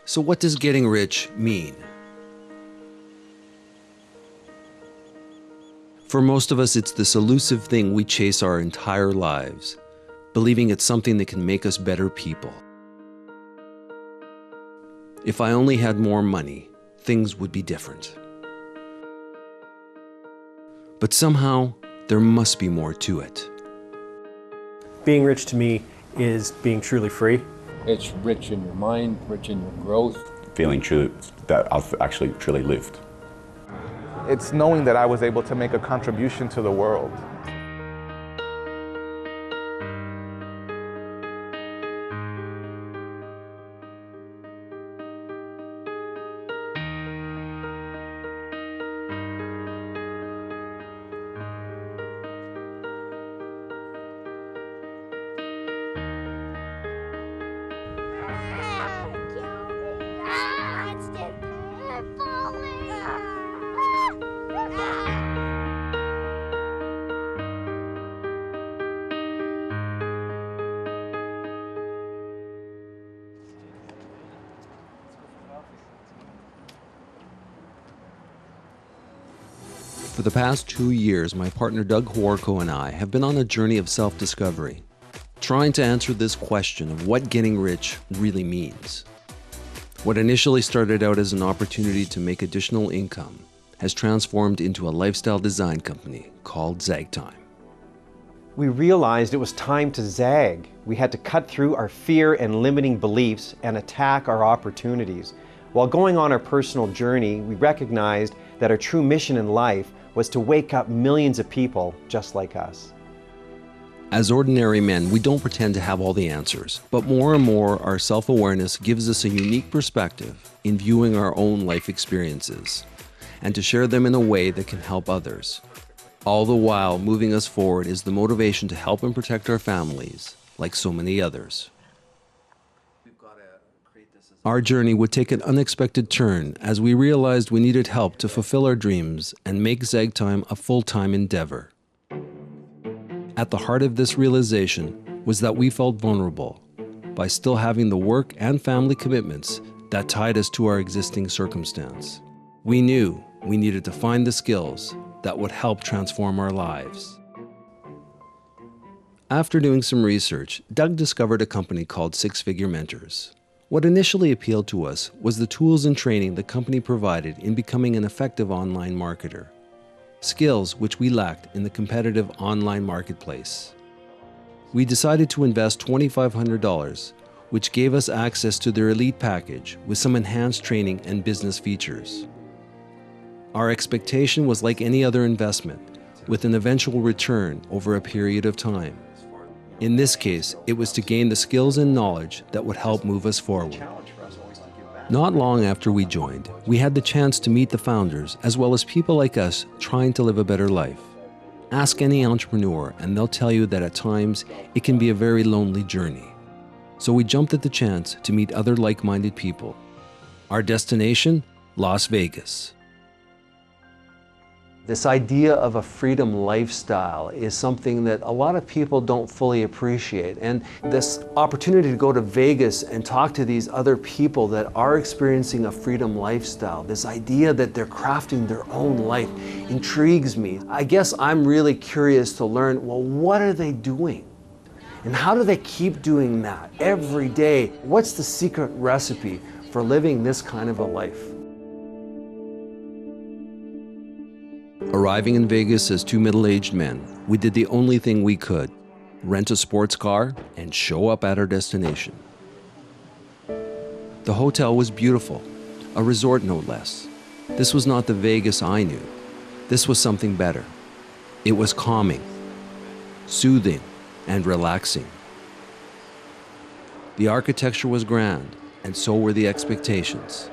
So what does getting rich mean? For most of us, it's this elusive thing we chase our entire lives, believing it's something that can make us better people. If I only had more money, things would be different. But somehow, there must be more to it. Being rich to me is being truly free. It's rich in your mind, rich in your growth. Feeling true that I've actually truly lived. It's knowing that I was able to make a contribution to the world. For the past 2 years, my partner Doug Howorko and I have been on a journey of self-discovery, trying to answer this question of what getting rich really means. What initially started out as an opportunity to make additional income has transformed into a lifestyle design company called Zagtime. We realized it was time to zag. We had to cut through our fear and limiting beliefs and attack our opportunities. While going on our personal journey, we recognized that our true mission in life was to wake up millions of people just like us. As ordinary men, we don't pretend to have all the answers, but more and more our self-awareness gives us a unique perspective in viewing our own life experiences, and to share them in a way that can help others. All the while, moving us forward is the motivation to help and protect our families, like so many others. Our journey would take an unexpected turn as we realized we needed help to fulfill our dreams and make Zagtime a full-time endeavor. At the heart of this realization was that we felt vulnerable by still having the work and family commitments that tied us to our existing circumstance. We knew we needed to find the skills that would help transform our lives. After doing some research, Doug discovered a company called Six Figure Mentors. What initially appealed to us was the tools and training the company provided in becoming an effective online marketer, skills which we lacked in the competitive online marketplace. We decided to invest $2,500, which gave us access to their elite package with some enhanced training and business features. Our expectation was like any other investment, with an eventual return over a period of time. In this case, it was to gain the skills and knowledge that would help move us forward. Not long after we joined, we had the chance to meet the founders, as well as people like us trying to live a better life. Ask any entrepreneur and they'll tell you that at times it can be a very lonely journey. So we jumped at the chance to meet other like-minded people. Our destination, Las Vegas. This idea of a freedom lifestyle is something that a lot of people don't fully appreciate. And this opportunity to go to Vegas and talk to these other people that are experiencing a freedom lifestyle, this idea that they're crafting their own life, intrigues me. I guess I'm really curious to learn, well, what are they doing? And how do they keep doing that every day? What's the secret recipe for living this kind of a life? Arriving in Vegas as two middle-aged men, we did the only thing we could, rent a sports car and show up at our destination. The hotel was beautiful, a resort no less. This was not the Vegas I knew. This was something better. It was calming, soothing, and relaxing. The architecture was grand, and so were the expectations.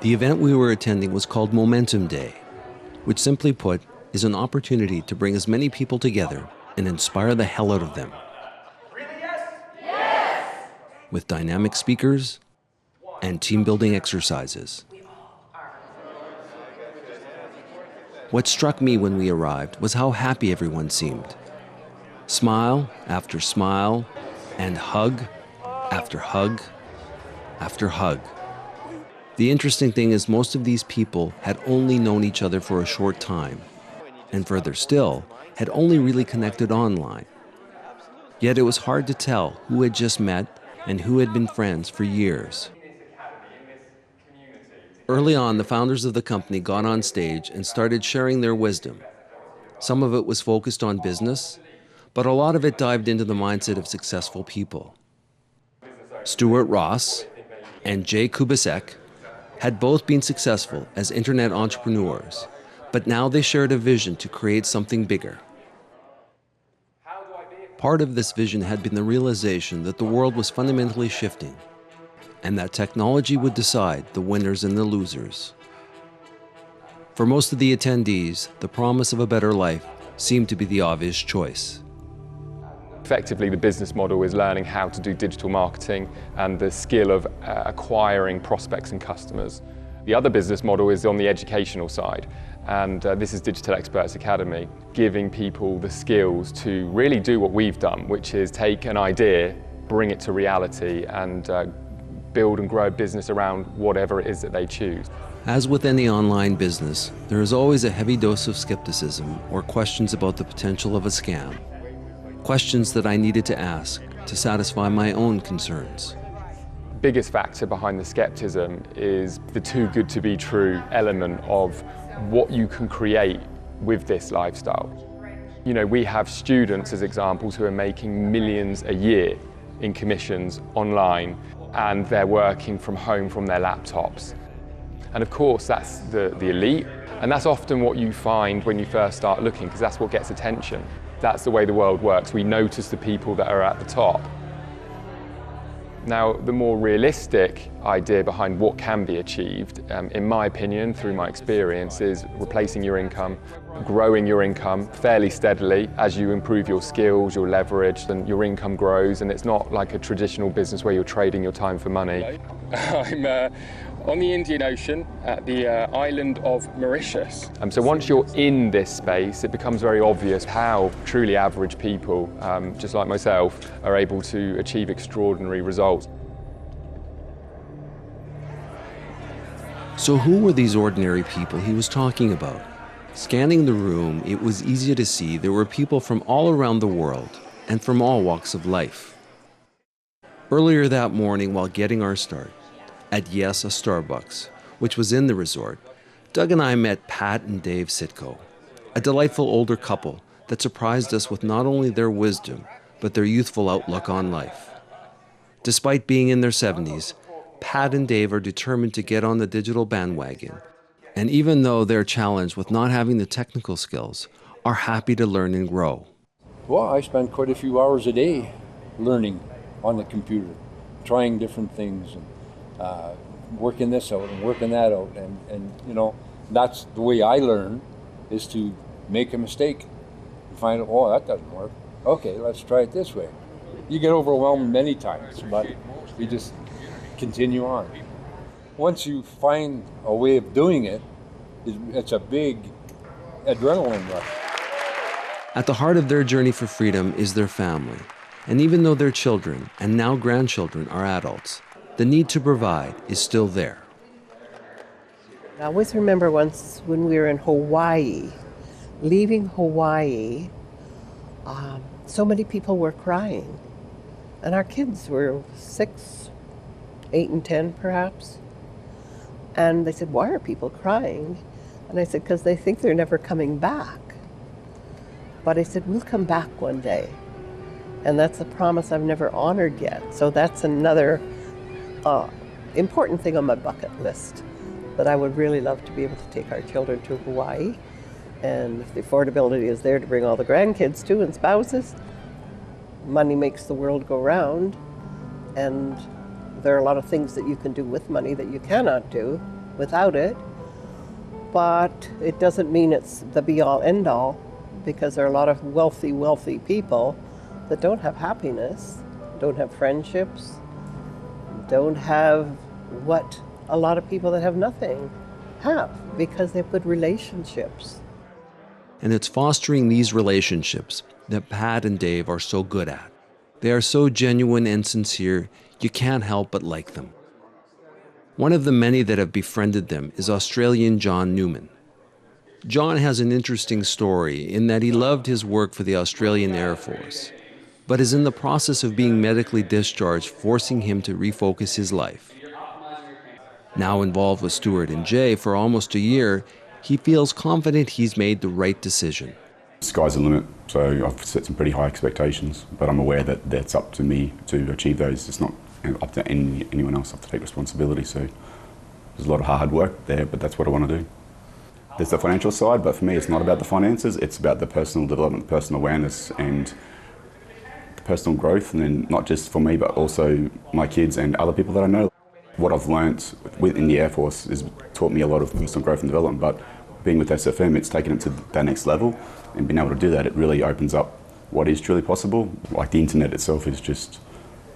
The event we were attending was called Momentum Day, which simply put is an opportunity to bring as many people together and inspire the hell out of them. Yes! With dynamic speakers and team-building exercises. What struck me when we arrived was how happy everyone seemed. Smile after smile and hug after hug after hug. The interesting thing is most of these people had only known each other for a short time, and further still, had only really connected online. Yet it was hard to tell who had just met and who had been friends for years. Early on, the founders of the company got on stage and started sharing their wisdom. Some of it was focused on business, but a lot of it dived into the mindset of successful people. Stuart Ross and Kubassek had both been successful as internet entrepreneurs, but now they shared a vision to create something bigger. Part of this vision had been the realization that the world was fundamentally shifting, and that technology would decide the winners and the losers. For most of the attendees, the promise of a better life seemed to be the obvious choice. Effectively, the business model is learning how to do digital marketing and the skill of acquiring prospects and customers. The other business model is on the educational side, and this is Digital Experts Academy, giving people the skills to really do what we've done, which is take an idea, bring it to reality, and build and grow a business around whatever it is that they choose. As with any online business, there is always a heavy dose of skepticism or questions about the potential of a scam. Questions that I needed to ask to satisfy my own concerns. Biggest factor behind the skepticism is the too good to be true element of what you can create with this lifestyle. You know, we have students as examples who are making millions a year in commissions online, and they're working from home from their laptops. And of course that's the elite, and that's often what you find when you first start looking, because that's what gets attention. That's the way the world works. We notice the people that are at the top. Now, the more realistic idea behind what can be achieved, in my opinion, through my experience, is replacing your income, growing your income fairly steadily as you improve your skills, your leverage, and your income grows, and it's not like a traditional business where you're trading your time for money. I'm on the Indian Ocean at the island of Mauritius. So once you're in this space, it becomes very obvious how truly average people, just like myself, are able to achieve extraordinary results. So who were these ordinary people he was talking about? Scanning the room, it was easy to see there were people from all around the world and from all walks of life. Earlier that morning, while getting our start, at a Starbucks, which was in the resort, Doug and I met Pat and Dave Sitko, a delightful older couple that surprised us with not only their wisdom, but their youthful outlook on life. Despite being in their 70s, Pat and Dave are determined to get on the digital bandwagon, and even though they're challenged with not having the technical skills, are happy to learn and grow. Well, I spend quite a few hours a day learning on the computer, trying different things, and working this out and working that out, and you know, that's the way I learn, is to make a mistake and find out, oh, that doesn't work. Okay, let's try it this way. You get overwhelmed many times, but you just continue on. Once you find a way of doing it, it's a big adrenaline rush. At the heart of their journey for freedom is their family, and even though their children and now grandchildren are adults, the need to provide is still there. I always remember once when we were in Hawaii, leaving Hawaii, so many people were crying. And our kids were 6, 8, and 10 perhaps. And they said, why are people crying? And I said, because they think they're never coming back. But I said, we'll come back one day. And that's a promise I've never honored yet. So that's another important thing on my bucket list, that I would really love to be able to take our children to Hawaii. And if the affordability is there to bring all the grandkids too and spouses, money makes the world go round. And there are a lot of things that you can do with money that you cannot do without it. But it doesn't mean it's the be-all, end-all, because there are a lot of wealthy people that don't have happiness, don't have friendships, don't have what a lot of people that have nothing have, because they have good relationships. And it's fostering these relationships that Pat and Dave are so good at. They are so genuine and sincere, you can't help but like them. One of the many that have befriended them is Australian John Newman. John has an interesting story in that he loved his work for the Australian Air Force, but is in the process of being medically discharged, forcing him to refocus his life. Now involved with Stuart and Jay for almost a year, he feels confident he's made the right decision. Sky's the limit, so I've set some pretty high expectations, but I'm aware that that's up to me to achieve those. It's not up to anyone else. I have to take responsibility, so there's a lot of hard work there, but that's what I want to do. There's the financial side, but for me it's not about the finances, it's about the personal development, personal awareness and the personal growth, and then not just for me but also my kids and other people that I know. What I've learnt in the Air Force has taught me a lot of personal growth and development, but being with SFM, it's taken it to that next level, and being able to do that, it really opens up what is truly possible. Like the internet itself is just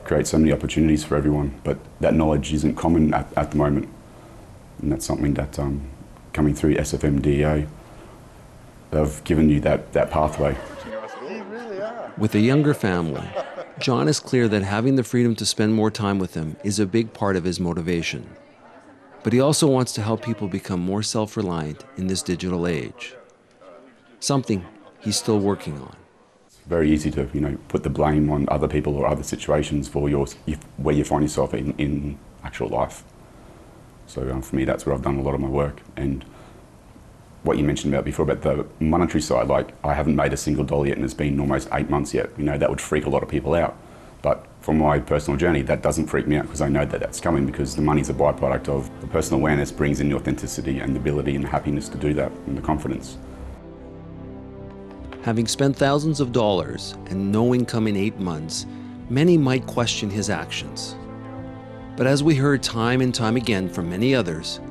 creates so many opportunities for everyone, but that knowledge isn't common at the moment, and that's something that coming through SFM DEA, they've given you that pathway. With a younger family, John is clear that having the freedom to spend more time with them is a big part of his motivation. But he also wants to help people become more self-reliant in this digital age, something he's still working on. It's very easy to, put the blame on other people or other situations for where you find yourself in actual life. So for me, that's where I've done a lot of my work. And what you mentioned about before, about the monetary side, like I haven't made a single dollar yet and it's been almost 8 months yet. That would freak a lot of people out. But from my personal journey, that doesn't freak me out because I know that that's coming, because the money's a byproduct of the personal awareness brings in the authenticity and the ability and the happiness to do that and the confidence. Having spent thousands of dollars and no income in 8 months, many might question his actions. But as we heard time and time again from many others,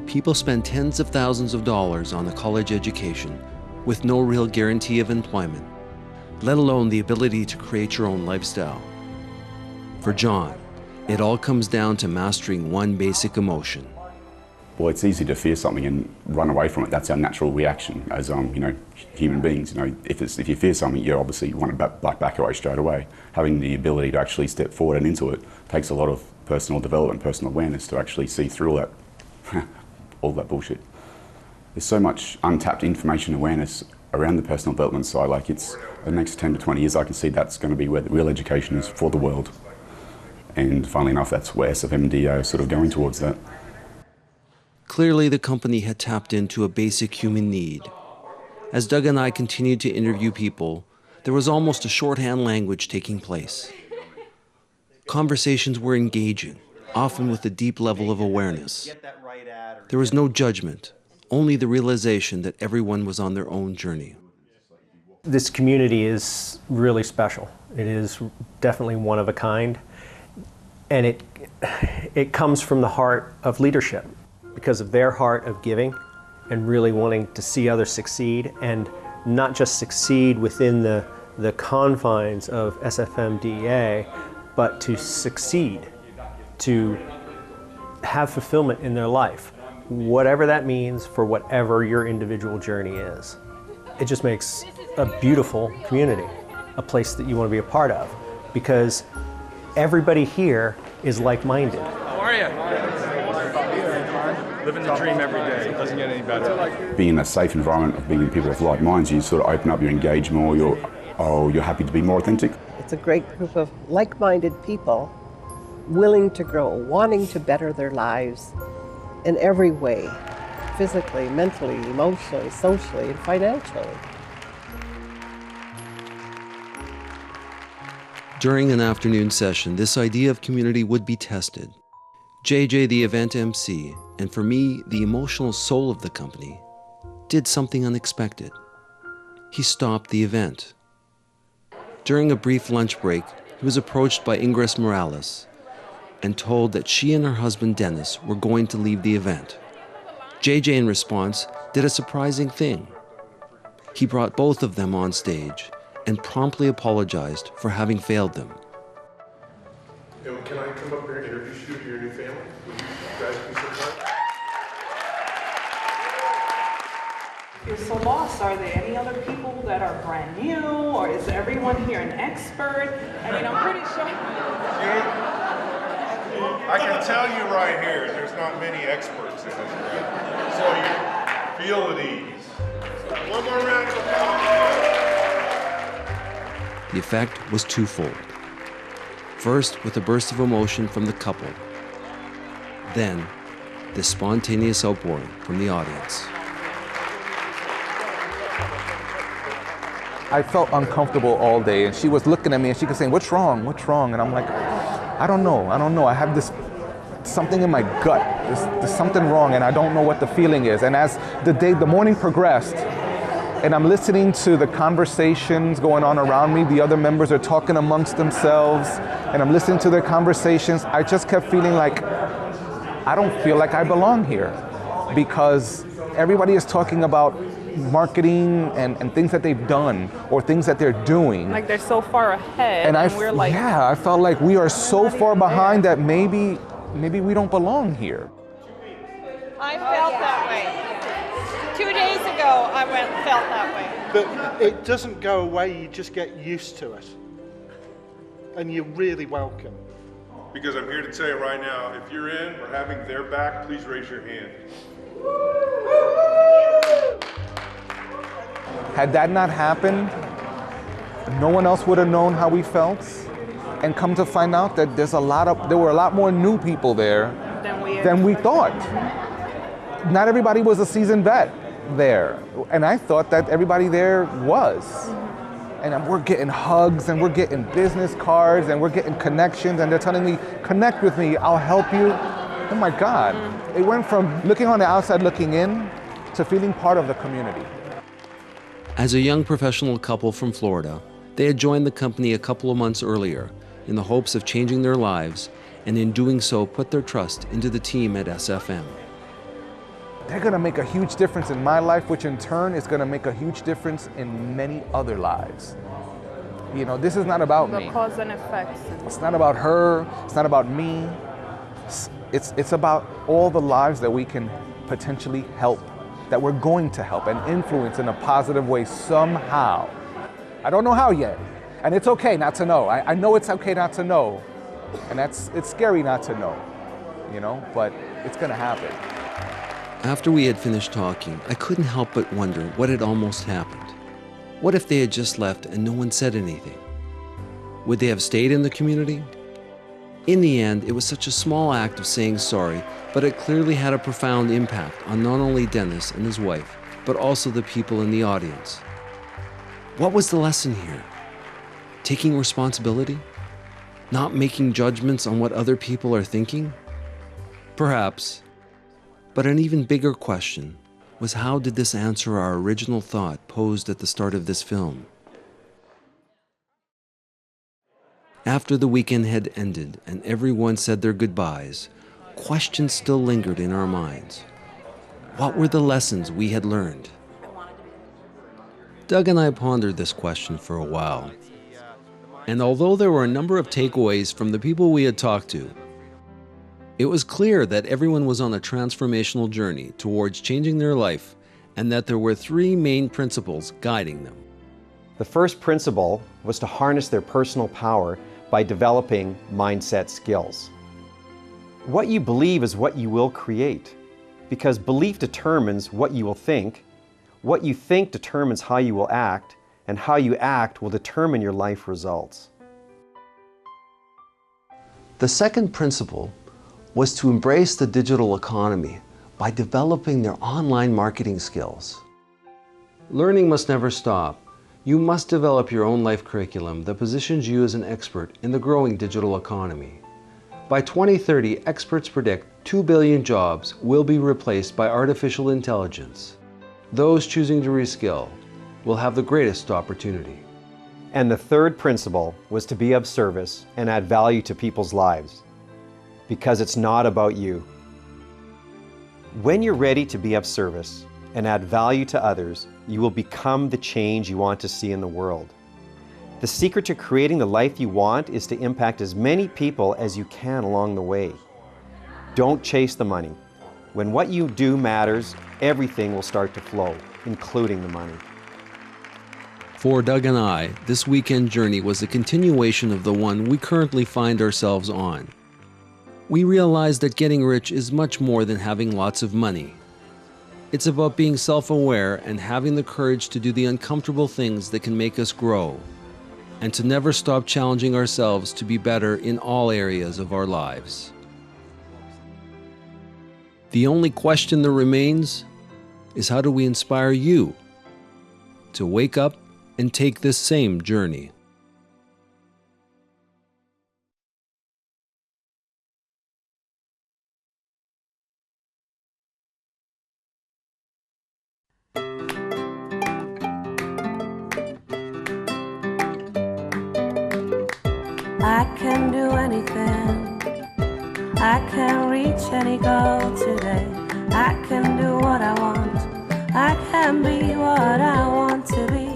people spend tens of thousands of dollars on a college education with no real guarantee of employment, let alone the ability to create your own lifestyle. For John, it all comes down to mastering one basic emotion. Well, it's easy to fear something and run away from it. That's our natural reaction as human beings. If you fear something, you obviously want to back away straight away. Having the ability to actually step forward and into it takes a lot of personal development, personal awareness to actually see through all that, all that bullshit. There's so much untapped information awareness around the personal development side. Like it's the next 10 to 20 years, I can see that's going to be where the real education is for the world. And funnily enough, that's where SFMDA is sort of going towards that. Clearly, the company had tapped into a basic human need. As Doug and I continued to interview people, there was almost a shorthand language taking place. Conversations were engaging, often with a deep level of awareness. There was no judgment, only the realization that everyone was on their own journey. This community is really special. It is definitely one of a kind. And it comes from the heart of leadership, because of their heart of giving and really wanting to see others succeed, and not just succeed within the confines of SFMDEA, but to succeed, to have fulfillment in their life, whatever that means for whatever your individual journey is. It just makes a beautiful community, a place that you want to be a part of, because everybody here is like-minded. How are you? Living the dream every day. It doesn't get any better. Being in a safe environment of being with people with like minds, you sort of open up, you engage more, you're happy to be more authentic. It's a great group of like-minded people, willing to grow, wanting to better their lives in every way, physically, mentally, emotionally, socially, and financially. During an afternoon session, this idea of community would be tested. JJ, the event MC, and for me, the emotional soul of the company, did something unexpected. He stopped the event. During a brief lunch break, he was approached by Engris Morales and told that she and her husband Dennis were going to leave the event. JJ, in response, did a surprising thing. He brought both of them on stage and promptly apologized for having failed them. Can I come up here and introduce you to your new family? Will you guys be so kind? You're so lost. Are there any other people that are brand new, or is everyone here an expert? I mean, I'm pretty sure. I can tell you right here, there's not many experts in this room. So you feel at ease. One more round of applause. The effect was twofold. First, with a burst of emotion from the couple. Then, this spontaneous outpouring from the audience. I felt uncomfortable all day, and she was looking at me and she was saying, "What's wrong? What's wrong?" And I'm like, I don't know. I have this something in my gut. There's something wrong, and I don't know what the feeling is. And as the morning progressed, and I'm listening to the conversations going on around me, the other members are talking amongst themselves, and I'm listening to their conversations, I just kept feeling like I don't feel like I belong here, because everybody is talking about marketing and things that they've done or things that they're doing. Like they're so far ahead, and we're like... Yeah, I felt like we are so far behind that maybe we don't belong here. I felt that way. 2 days ago, I felt that way. But it doesn't go away, you just get used to it. And you're really welcome. Because I'm here to tell you right now, if you're in or having their back, please raise your hand. Had that not happened, no one else would have known how we felt. And come to find out that there were a lot more new people there than we thought. Not everybody was a seasoned vet there. And I thought that everybody there was. And we're getting hugs, and we're getting business cards, and we're getting connections, and they're telling me, "Connect with me, I'll help you." Oh my God. It went from looking on the outside looking in to feeling part of the community. As a young professional couple from Florida, they had joined the company a couple of months earlier in the hopes of changing their lives, and in doing so put their trust into the team at SFM. They're gonna make a huge difference in my life, which in turn is gonna make a huge difference in many other lives. You know, this is not about me. The cause and effects. It's not about her, it's not about me. It's about all the lives that we can potentially help, that we're going to help and influence in a positive way somehow. I don't know how yet, and it's okay not to know. I know it's okay not to know, and it's scary not to know, you know, but it's gonna happen. After we had finished talking, I couldn't help but wonder what had almost happened. What if they had just left and no one said anything? Would they have stayed in the community? In the end, it was such a small act of saying sorry, but it clearly had a profound impact on not only Dennis and his wife, but also the people in the audience. What was the lesson here? Taking responsibility? Not making judgments on what other people are thinking? Perhaps. But an even bigger question was, how did this answer our original thought posed at the start of this film? After the weekend had ended and everyone said their goodbyes, questions still lingered in our minds. What were the lessons we had learned? Doug and I pondered this question for a while. And although there were a number of takeaways from the people we had talked to, it was clear that everyone was on a transformational journey towards changing their life, and that there were 3 main principles guiding them. The first principle was to harness their personal power by developing mindset skills. What you believe is what you will create, because belief determines what you will think, what you think determines how you will act, and how you act will determine your life results. The second principle was to embrace the digital economy by developing their online marketing skills. Learning must never stop. You must develop your own life curriculum that positions you as an expert in the growing digital economy. By 2030, experts predict 2 billion jobs will be replaced by artificial intelligence. Those choosing to reskill will have the greatest opportunity. And the third principle was to be of service and add value to people's lives, because it's not about you. When you're ready to be of service and add value to others, you will become the change you want to see in the world. The secret to creating the life you want is to impact as many people as you can along the way. Don't chase the money. When what you do matters, everything will start to flow, including the money. For Doug and I, this weekend journey was a continuation of the one we currently find ourselves on. We realize that getting rich is much more than having lots of money. It's about being self-aware and having the courage to do the uncomfortable things that can make us grow, and to never stop challenging ourselves to be better in all areas of our lives. The only question that remains is, how do we inspire you to wake up and take this same journey? I can do anything, I can reach any goal today. I can do what I want, I can be what I want to be.